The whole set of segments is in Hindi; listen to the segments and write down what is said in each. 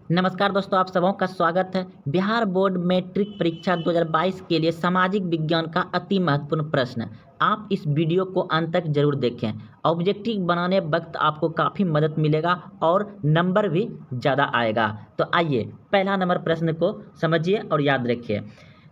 नमस्कार दोस्तों, आप सबों का स्वागत है। बिहार बोर्ड मैट्रिक परीक्षा 2022 के लिए सामाजिक विज्ञान का अति महत्वपूर्ण प्रश्न। आप इस वीडियो को अंत तक जरूर देखें। ऑब्जेक्टिव बनाने वक्त आपको काफ़ी मदद मिलेगा और नंबर भी ज़्यादा आएगा। तो आइए पहला नंबर प्रश्न को समझिए और याद रखिए।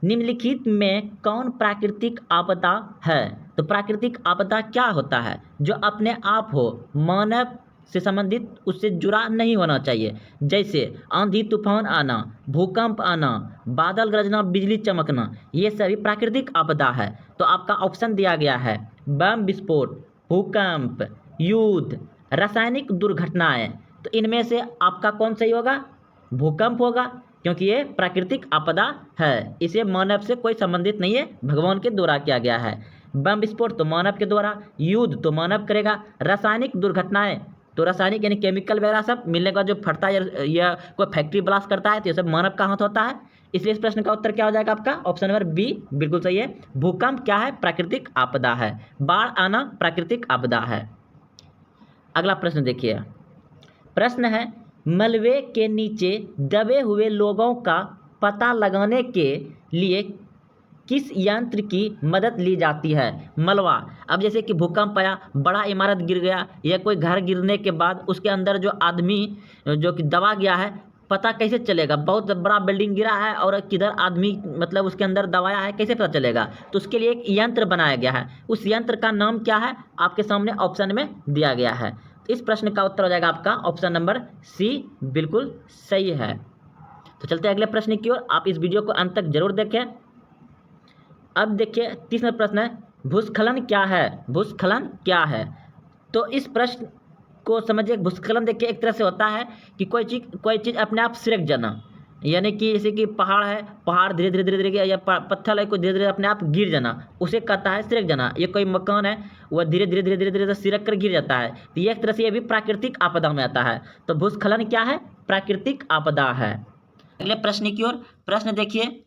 निम्नलिखित में कौन प्राकृतिक आपदा है? तो प्राकृतिक आपदा क्या होता है? जो अपने आप हो, मानव से संबंधित, उससे जुड़ा नहीं होना चाहिए। जैसे आंधी तूफान आना, भूकंप आना, बादल गरजना, बिजली चमकना, ये सभी प्राकृतिक आपदा है। तो आपका ऑप्शन दिया गया है बम विस्फोट, भूकंप, युद्ध, रासायनिक दुर्घटनाएं। तो इनमें से आपका कौन सही होगा? भूकंप होगा, क्योंकि ये प्राकृतिक आपदा है, इसे मानव से कोई संबंधित नहीं है, भगवान के द्वारा किया गया है। बम विस्फोट तो मानव के द्वारा, युद्ध तो मानव करेगा, रासायनिक दुर्घटनाएं तो रासायनिक यानी केमिकल वगैरह सब मिलने का जो फटता है या कोई फैक्ट्री ब्लास्ट करता है तो ये सब मानव का हाथ होता है। इसलिए इस प्रश्न का उत्तर क्या हो जाएगा आपका? ऑप्शन नंबर बी बिल्कुल सही है। भूकंप क्या है? प्राकृतिक आपदा है। बाढ़ आना प्राकृतिक आपदा है। अगला प्रश्न देखिए। प्रश्न है, मलबे के नीचे दबे हुए लोगों का पता लगाने के लिए किस यंत्र की मदद ली जाती है? मलबा, अब जैसे कि भूकंप आया, बड़ा इमारत गिर गया या कोई घर गिरने के बाद उसके अंदर जो आदमी जो कि दबा गया है, पता कैसे चलेगा? बहुत बड़ा बिल्डिंग गिरा है और किधर आदमी मतलब उसके अंदर दबाया है, कैसे पता चलेगा? तो उसके लिए एक यंत्र बनाया गया है। उस यंत्र का नाम क्या है? आपके सामने ऑप्शन में दिया गया है। तो इस प्रश्न का उत्तर हो जाएगा आपका ऑप्शन नंबर सी बिल्कुल सही है। तो चलते हैं अगले प्रश्न की ओर। आप इस वीडियो को अंत तक जरूर देखें। अब देखिए तीसरा प्रश्न है, भूस्खलन क्या है? भूस्खलन क्या है? तो इस प्रश्न को समझिए। भूस्खलन देखिए एक तरह से होता है कि कोई चीज़ अपने आप सिरक जाना, यानी कि जैसे कि पहाड़ है, पहाड़ धीरे धीरे धीरे धीरे या पत्थर है, कोई धीरे धीरे अपने आप गिर जाना, उसे कहता है सिरक जाना। ये कोई मकान है, वह धीरे धीरे धीरे धीरे धीरे सिरक कर गिर जाता है, तो ये एक तरह से ये भी प्राकृतिक आपदा में आता है। तो भूस्खलन क्या है? प्राकृतिक आपदा है। अगले प्रश्न की ओर। प्रश्न देखिए,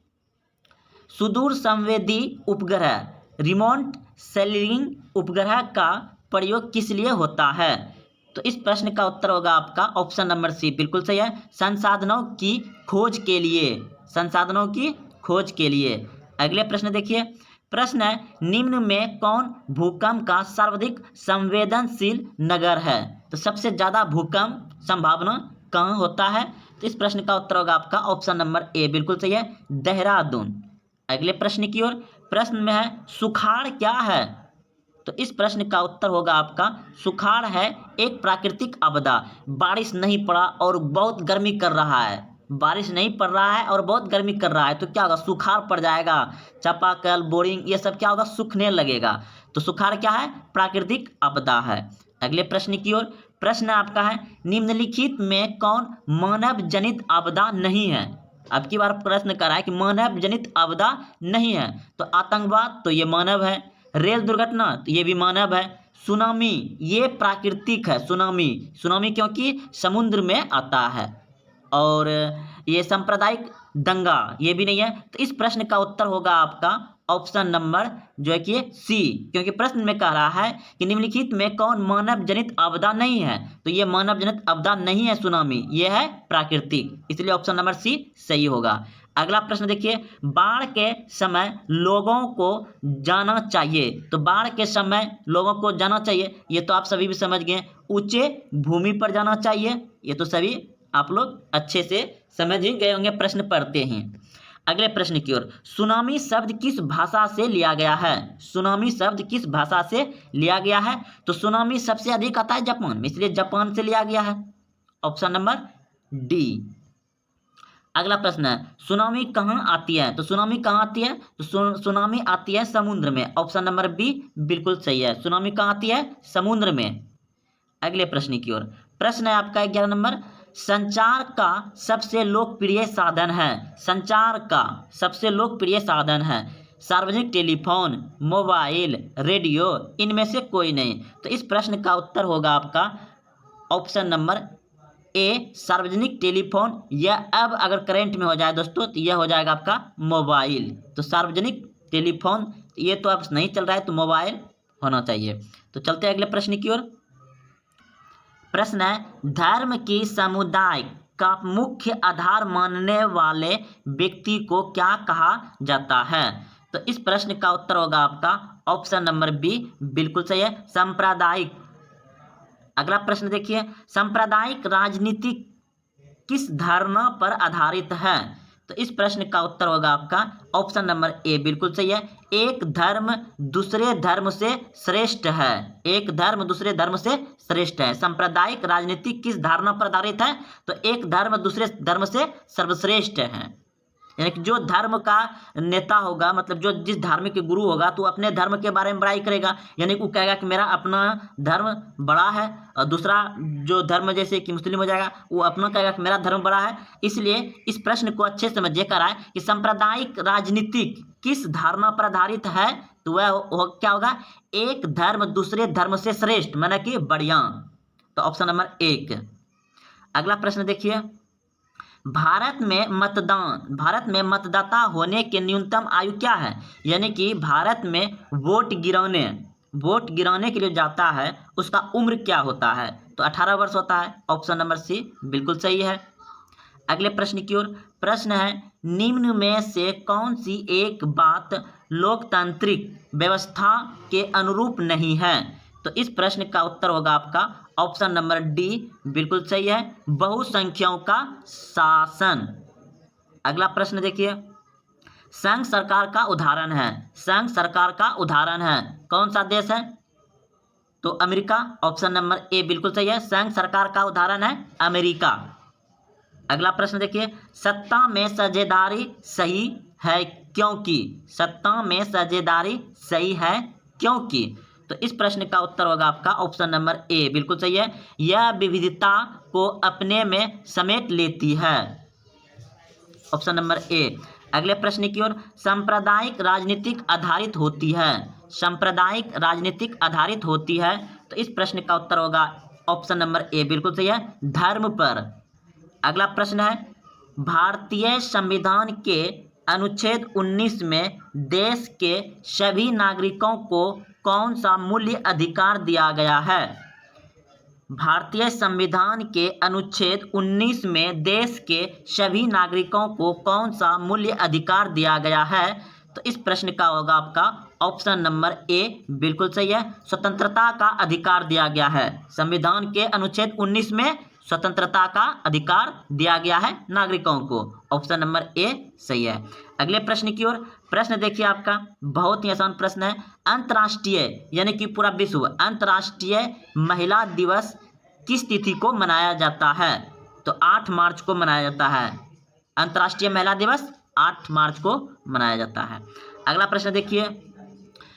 सुदूर संवेदी उपग्रह रिमोट सेंसिंग उपग्रह का प्रयोग किस लिए होता है? तो इस प्रश्न का उत्तर होगा आपका ऑप्शन नंबर सी बिल्कुल सही है। संसाधनों की खोज के लिए, संसाधनों की खोज के लिए। अगले प्रश्न देखिए। प्रश्न है, निम्न में कौन भूकंप का सर्वाधिक संवेदनशील नगर है? तो सबसे ज्यादा भूकंप संभावना कहाँ होता है? तो इस प्रश्न का उत्तर होगा आपका ऑप्शन नंबर ए बिल्कुल सही है, देहरादून। अगले प्रश्न की ओर। प्रश्न में है, सुखाड़ क्या है? तो इस प्रश्न का उत्तर होगा आपका, सुखाड़ है एक प्राकृतिक आपदा। बारिश नहीं पड़ा और बहुत गर्मी कर रहा है, बारिश नहीं पड़ रहा है और बहुत गर्मी कर रहा है, तो क्या होगा? सुखाड़ पड़ जाएगा। चापाकल, बोरिंग, ये सब क्या होगा? सूखने लगेगा। तो सुखाड़ क्या है? प्राकृतिक आपदा है। अगले प्रश्न की ओर। प्रश्न आपका है, निम्नलिखित में कौन मानव जनित आपदा नहीं है? अब की बार प्रश्न कर रहा है कि मानव जनित आपदा नहीं है। तो आतंकवाद तो ये मानव है, रेल दुर्घटना तो ये भी मानव है, सुनामी ये प्राकृतिक है, सुनामी सुनामी क्योंकि समुद्र में आता है, और ये सांप्रदायिक दंगा ये भी नहीं है। तो इस प्रश्न का उत्तर होगा आपका ऑप्शन नंबर जो है कि सी, क्योंकि प्रश्न में कह रहा है कि निम्नलिखित में कौन मानव जनित आपदा नहीं है, तो ये मानव जनित आपदा नहीं है सुनामी, ये है प्राकृतिक, इसलिए ऑप्शन नंबर सी सही होगा। अगला प्रश्न देखिए, बाढ़ के समय लोगों को जाना चाहिए। तो बाढ़ के समय लोगों को जाना चाहिए, ये तो आप सभी भी समझ गए, ऊंचे भूमि पर जाना चाहिए, ये तो सभी आप लोग अच्छे से समझ ही गए होंगे, प्रश्न पढ़ते हैं। अगले प्रश्न की ओर। सुनामी शब्द किस भाषा से लिया गया है? सुनामी शब्द किस भाषा से लिया गया है? तो सुनामी सबसे अधिक आता है जापान में, इसलिए जापान से लिया गया है, ऑप्शन नंबर डी। अगला प्रश्न है, सुनामी कहाँ आती है? तो सुनामी कहाँ आती है? तो सुनामी आती है समुद्र में, ऑप्शन नंबर बी बिल्कुल सही है, सुनामी कहाँ आती है? समुद्र में। अगले प्रश्न की ओर। प्रश्न है आपका 11 नंबर, संचार का सबसे लोकप्रिय साधन है? संचार का सबसे लोकप्रिय साधन है सार्वजनिक टेलीफोन, मोबाइल, रेडियो, इनमें से कोई नहीं। तो इस प्रश्न का उत्तर होगा आपका ऑप्शन नंबर ए सार्वजनिक टेलीफोन, या अब अगर करंट में हो जाए दोस्तों तो यह हो जाएगा आपका मोबाइल। तो सार्वजनिक टेलीफोन ये तो अब नहीं चल रहा है, तो मोबाइल होना चाहिए। तो चलते हैं अगले प्रश्न की ओर। प्रश्न है, धर्म की सामुदायिक का मुख्य आधार मानने वाले व्यक्ति को क्या कहा जाता है? तो इस प्रश्न का उत्तर होगा आपका ऑप्शन नंबर बी, बिल्कुल सही है, सांप्रदायिक। अगला प्रश्न देखिए, सांप्रदायिक राजनीति किस धारणा पर आधारित है? तो इस प्रश्न का उत्तर होगा आपका ऑप्शन नंबर ए, बिल्कुल सही है, एक धर्म दूसरे धर्म से श्रेष्ठ है। एक धर्म दूसरे धर्म से श्रेष्ठ है। सांप्रदायिक राजनीति किस धारणा पर आधारित है? तो एक धर्म दूसरे धर्म से सर्वश्रेष्ठ है। यानी कि जो धर्म का नेता होगा, मतलब जो जिस धार्मिक के गुरु होगा, तो अपने धर्म के बारे में बड़ाई करेगा, यानी कि वो कहेगा कि मेरा अपना धर्म बड़ा है, और दूसरा जो धर्म जैसे कि मुस्लिम हो जाएगा, वो अपना कहेगा कि मेरा धर्म बड़ा है। इसलिए इस प्रश्न को अच्छे से समझिए कर आए कि सांप्रदायिक राजनीति किस धारणा पर आधारित है? तो वह क्या होगा? एक धर्म दूसरे धर्म से श्रेष्ठ, माना कि बढ़िया। तो ऑप्शन नंबर एक। अगला प्रश्न देखिए, भारत में मतदाता होने की न्यूनतम आयु क्या है? यानी कि भारत में वोट गिराने के लिए जाता है, उसका उम्र क्या होता है? तो 18 वर्ष होता है। ऑप्शन नंबर सी बिल्कुल सही है। अगले प्रश्न की ओर। प्रश्न है, निम्न में से कौन सी एक बात लोकतांत्रिक व्यवस्था के अनुरूप नहीं है? तो इस प्रश्न का उत्तर होगा आपका ऑप्शन नंबर डी, बिल्कुल सही है, बहुसंख्याओं का शासन। अगला प्रश्न देखिए, संघ सरकार का उदाहरण है, कौन सा देश है? तो अमेरिका। ऑप्शन नंबर ए बिल्कुल सही है, संघ सरकार का उदाहरण है अमेरिका। अगला प्रश्न देखिए, सत्ता में साझेदारी सही है क्योंकि? तो इस प्रश्न का उत्तर होगा आपका ऑप्शन नंबर ए, बिल्कुल सही है, यह विविधता को अपने में समेट लेती है। Option number A. अगले प्रश्न की ओर। सांप्रदायिक राजनीतिक आधारित होती है। तो इस प्रश्न का उत्तर होगा ऑप्शन नंबर ए, बिल्कुल सही है, धर्म पर। अगला प्रश्न है, भारतीय संविधान के अनुच्छेद 19 में देश के सभी नागरिकों को कौन सा मूल्य अधिकार दिया गया है? भारतीय संविधान के अनुच्छेद 19 में देश के सभी नागरिकों को कौन सा मूल्य अधिकार दिया गया है? तो इस प्रश्न का होगा आपका ऑप्शन नंबर ए, बिल्कुल सही है, स्वतंत्रता का अधिकार दिया गया है। संविधान के अनुच्छेद 19 में स्वतंत्रता का अधिकार दिया गया है नागरिकों को। ऑप्शन नंबर ए सही है। अगले प्रश्न की ओर। प्रश्न देखिए आपका बहुत ही आसान प्रश्न है, अंतर्राष्ट्रीय यानी कि पूरा विश्व अंतर्राष्ट्रीय महिला दिवस किस तिथि को मनाया जाता है? तो 8 मार्च को मनाया जाता है। अंतर्राष्ट्रीय महिला दिवस 8 मार्च को मनाया जाता है। अगला प्रश्न देखिए,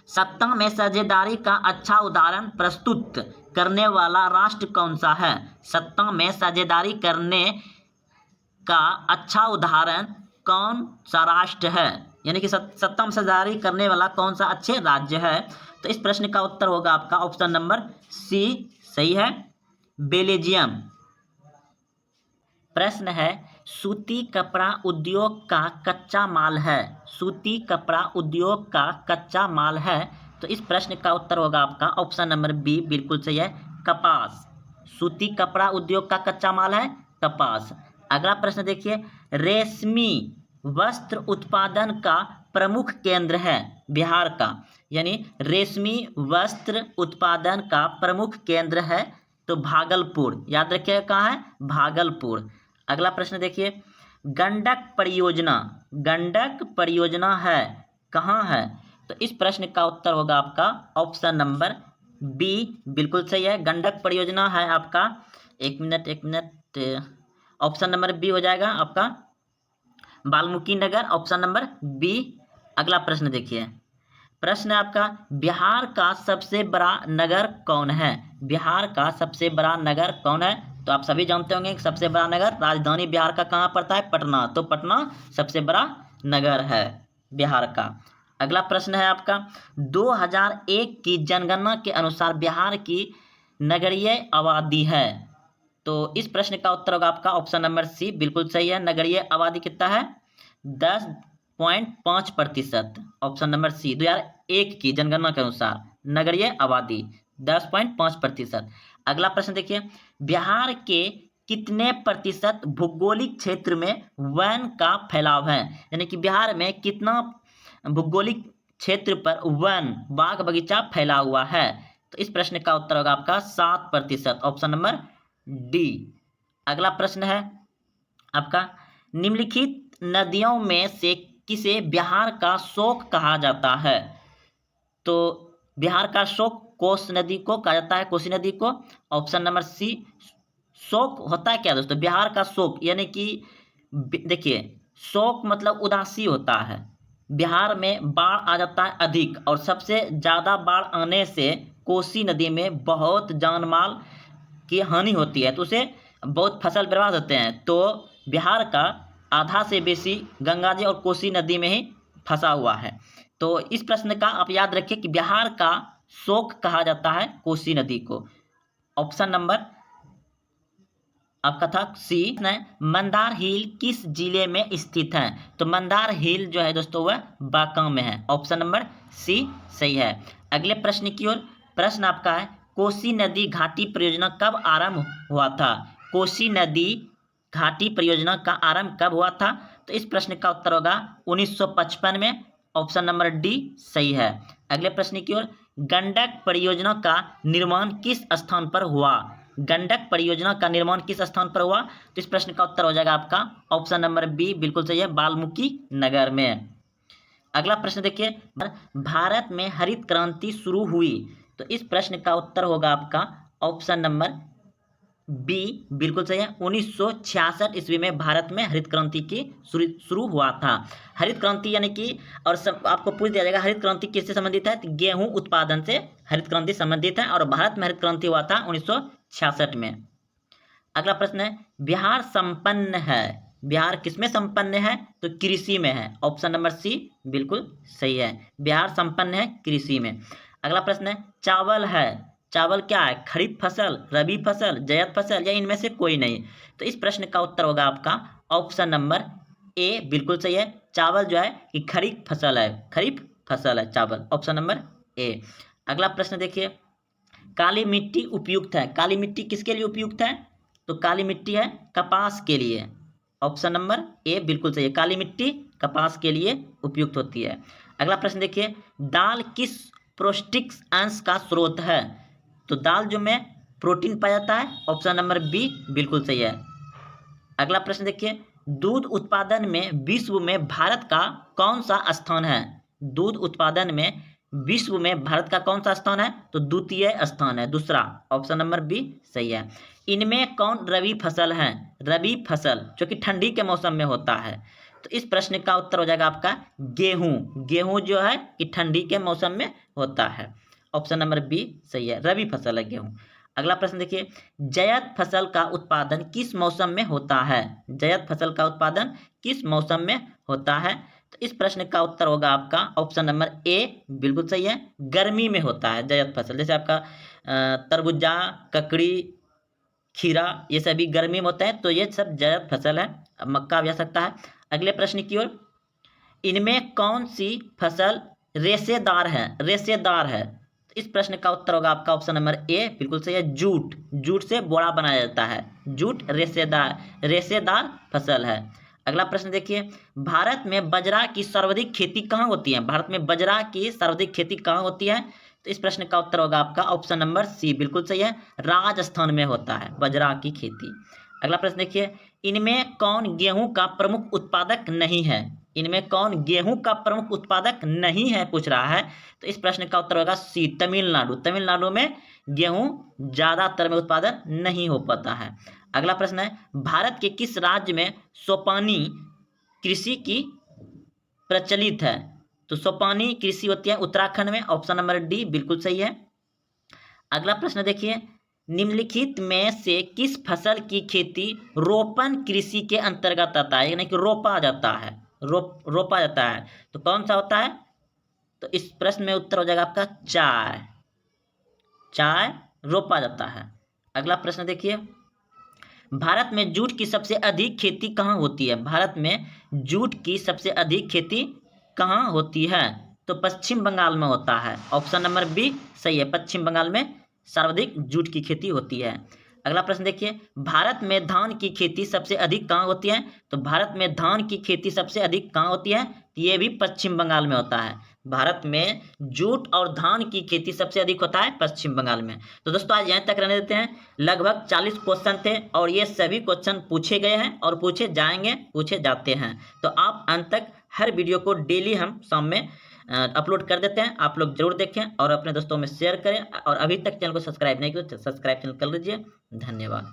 सत्ता में साझेदारी का अच्छा उदाहरण प्रस्तुत करने वाला राष्ट्र कौन सा है? सत्ता में साझेदारी करने का अच्छा उदाहरण कौन सा राष्ट्र है? यानी कि सत्ता में साझेदारी करने वाला कौन सा अच्छे राज्य है? तो इस प्रश्न का उत्तर होगा आपका ऑप्शन नंबर सी, सही है, बेल्जियम। प्रश्न है, सूती कपड़ा उद्योग का कच्चा माल है। तो इस प्रश्न का उत्तर होगा आपका ऑप्शन नंबर बी, बिल्कुल सही है, कपास। सूती कपड़ा उद्योग का कच्चा माल है कपास। अगला प्रश्न देखिए, रेशमी वस्त्र उत्पादन का प्रमुख केंद्र है बिहार का, यानी रेशमी वस्त्र उत्पादन का प्रमुख केंद्र है तो भागलपुर। याद रखिएगा कहाँ है? भागलपुर। अगला प्रश्न देखिए, गंडक परियोजना है कहाँ है? तो इस प्रश्न का उत्तर होगा आपका ऑप्शन नंबर बी, बिल्कुल सही है, गंडक परियोजना है आपका, एक मिनट, ऑप्शन नंबर बी हो जाएगा आपका Valmiki Nagar, option number B. अगला प्रश्न देखिए, प्रश्न है आपका, बिहार का सबसे बड़ा नगर कौन है? बिहार का सबसे बड़ा नगर कौन है? तो आप सभी जानते होंगे कि सबसे बड़ा नगर राजधानी बिहार का कहाँ पड़ता है? पटना। तो पटना सबसे बड़ा नगर है बिहार का। अगला प्रश्न है आपका, 2001 की जनगणना के अनुसार बिहार की नगरीय आबादी है। तो इस प्रश्न का उत्तर होगा आपका ऑप्शन नंबर सी, बिल्कुल सही है, नगरीय आबादी कितना है? 10.5%। ऑप्शन नंबर सी, 2001 की जनगणना के अनुसार नगरीय आबादी 10.5%। अगला प्रश्न देखिए, बिहार के कितने प्रतिशत भौगोलिक क्षेत्र में वन का फैलाव है, यानी कि बिहार में कितना भौगोलिक क्षेत्र पर वन बाग बगीचा फैला हुआ है। तो इस प्रश्न का उत्तर होगा आपका 7%, ऑप्शन नंबर डी। अगला प्रश्न है आपका, निम्नलिखित नदियों में से किसे बिहार का शोक कहा जाता है। तो बिहार का शोक कोसी नदी को कहा जाता है, कोसी नदी को। Option number C. शोक होता है क्या दोस्तों, बिहार का शोक यानी कि देखिए, शोक मतलब उदासी होता है। बिहार में बाढ़ आ जाता है अधिक, और सबसे ज़्यादा बाढ़ आने से कोसी नदी में बहुत जान माल की हानि होती है, तो उसे बहुत फसल बर्बाद होते हैं। तो बिहार का आधा से बेसी गंगा जी और कोसी नदी में ही फंसा हुआ है। तो इस प्रश्न का आप याद रखिए कि बिहार का शोक कहा जाता है कोसी नदी को। ऑप्शन नंबर आपका था सी है। मंदार हिल किस जिले में स्थित है। तो मंदार हिल जो है दोस्तों वह बांका में है। ऑप्शन नंबर सी सही है। अगले प्रश्न की ओर। प्रश्न आपका है, कोसी नदी घाटी परियोजना कब आरंभ हुआ था। कोसी नदी घाटी परियोजना का आरंभ कब हुआ था। तो इस प्रश्न का उत्तर होगा 1955 में। ऑप्शन नंबर डी सही है। अगले प्रश्न की ओर। गंडक परियोजना का निर्माण किस स्थान पर हुआ। गंडक परियोजना का निर्माण किस स्थान पर हुआ। तो इस प्रश्न का उत्तर हो जाएगा आपका ऑप्शन नंबर बी, बिल्कुल सही है, वाल्मीकि नगर में। अगला प्रश्न देखिए, भारत में हरित क्रांति शुरू हुई। तो इस प्रश्न का उत्तर होगा आपका ऑप्शन नंबर बी, बिल्कुल सही है। 1966 ईस्वी में भारत में हरित क्रांति की शुरू हुआ था। हरित क्रांति यानी कि, और सब आपको पूछ दिया जाएगा हरित क्रांति किससे संबंधित है, तो गेहूं उत्पादन से हरित क्रांति संबंधित है, और भारत में हरित क्रांति हुआ था 1966 में। अगला प्रश्न है, बिहार संपन्न है। बिहार किसमें संपन्न है, तो कृषि में है। ऑप्शन नंबर सी बिल्कुल सही है, बिहार संपन्न है कृषि में। अगला प्रश्न है, चावल है। चावल क्या है, खरीफ फसल, रबी फसल, जायद फसल, या इनमें से कोई नहीं। तो इस प्रश्न का उत्तर होगा आपका ऑप्शन नंबर ए, बिल्कुल सही है। चावल जो है कि खरीफ फसल है, खरीफ फसल है चावल। Option number A. अगला प्रश्न देखिए, काली मिट्टी उपयुक्त है। काली मिट्टी किसके लिए उपयुक्त है, तो काली मिट्टी है कपास के लिए। ऑप्शन नंबर ए बिल्कुल सही है, काली मिट्टी कपास के लिए उपयुक्त होती है। अगला प्रश्न देखिए, दाल किस पौष्टिक अंश का स्रोत है। तो दाल जो में प्रोटीन पाया जाता है। ऑप्शन नंबर बी बिल्कुल सही है। अगला प्रश्न देखिए, दूध उत्पादन में विश्व में भारत का कौन सा स्थान है। दूध उत्पादन में विश्व में भारत का कौन सा स्थान है, तो द्वितीय स्थान है, दूसरा। ऑप्शन नंबर बी सही है। इनमें कौन रबी फसल है। रबी फसल जो कि ठंडी के मौसम में होता है। तो इस प्रश्न का उत्तर हो जाएगा आपका गेहूं। गेहूं जो है कि ठंडी के मौसम में होता है। ऑप्शन नंबर बी सही है, रबी फसल है गेहूं। अगला प्रश्न देखिए, जायद फसल का उत्पादन किस मौसम में होता है। जायद फसल का उत्पादन किस मौसम में होता है। तो इस प्रश्न का उत्तर होगा आपका ऑप्शन नंबर ए, बिल्कुल सही है, गर्मी में होता है जायद फसल। जैसे आपका तरबूजा, ककड़ी, खीरा, ये सभी गर्मी में होता है, तो ये सब जायद फसल है। मक्का भी आ सकता है। अगले प्रश्न की ओर। इनमें कौन सी फसल रेशेदार है। रेशेदार है, तो इस प्रश्न का उत्तर होगा आपका ऑप्शन नंबर ए, बिल्कुल सही है, जूट। जूट से बोरा बनाया जाता है। जूट रेशेदार फसल है। अगला प्रश्न देखिए, भारत में बाजरा की सर्वाधिक खेती कहाँ होती है। भारत में बाजरा की सर्वाधिक खेती कहाँ होती है। तो इस प्रश्न का उत्तर होगा आपका ऑप्शन नंबर सी, बिल्कुल सही है, राजस्थान में होता है बाजरा की खेती। अगला प्रश्न देखिए, इनमें कौन गेहूं का प्रमुख उत्पादक नहीं है। इनमें कौन गेहूं का प्रमुख उत्पादक नहीं है पूछ रहा है। तो इस प्रश्न का उत्तर होगा सी, तमिलनाडु। तमिलनाडु में गेहूं ज्यादातर में उत्पादन नहीं हो पाता है। अगला प्रश्न है, भारत के किस राज्य में सोपानी कृषि की प्रचलित है। तो सोपानी कृषि होती है उत्तराखंड में। ऑप्शन नंबर डी बिल्कुल सही है। अगला प्रश्न देखिए, निम्नलिखित में से किस फसल की खेती रोपण कृषि के अंतर्गत आता है, यानी कि रोपा जाता है। रोपा जाता है, तो कौन सा होता है। तो इस प्रश्न में उत्तर हो जाएगा आपका चाय। चाय रोपा जाता है। अगला प्रश्न देखिए, भारत में जूट की सबसे अधिक खेती कहाँ होती है। भारत में जूट की सबसे अधिक खेती कहाँ होती है। तो पश्चिम बंगाल में होता है। ऑप्शन नंबर बी सही है, पश्चिम बंगाल में सर्वाधिक जूट की खेती होती है। अगला प्रश्न देखिए, भारत में धान की खेती सबसे अधिक कहाँ होती है? तो भारत में धान की खेती सबसे अधिक कहाँ होती है? ये भी पश्चिम बंगाल में होता है। भारत में जूट और धान की खेती सबसे अधिक होता है पश्चिम बंगाल में। तो दोस्तों आज यहाँ तक रहने देते हैं। लगभग 40 क्वेश्चन थे और ये सभी क्वेश्चन पूछे गए हैं और पूछे जाएंगे, पूछे जाते हैं। तो आप अंत तक हर वीडियो को डेली हम शाम में अपलोड कर देते हैं, आप लोग जरूर देखें और अपने दोस्तों में शेयर करें। और अभी तक चैनल को सब्सक्राइब नहीं किया तो सब्सक्राइब चैनल कर लीजिए। धन्यवाद।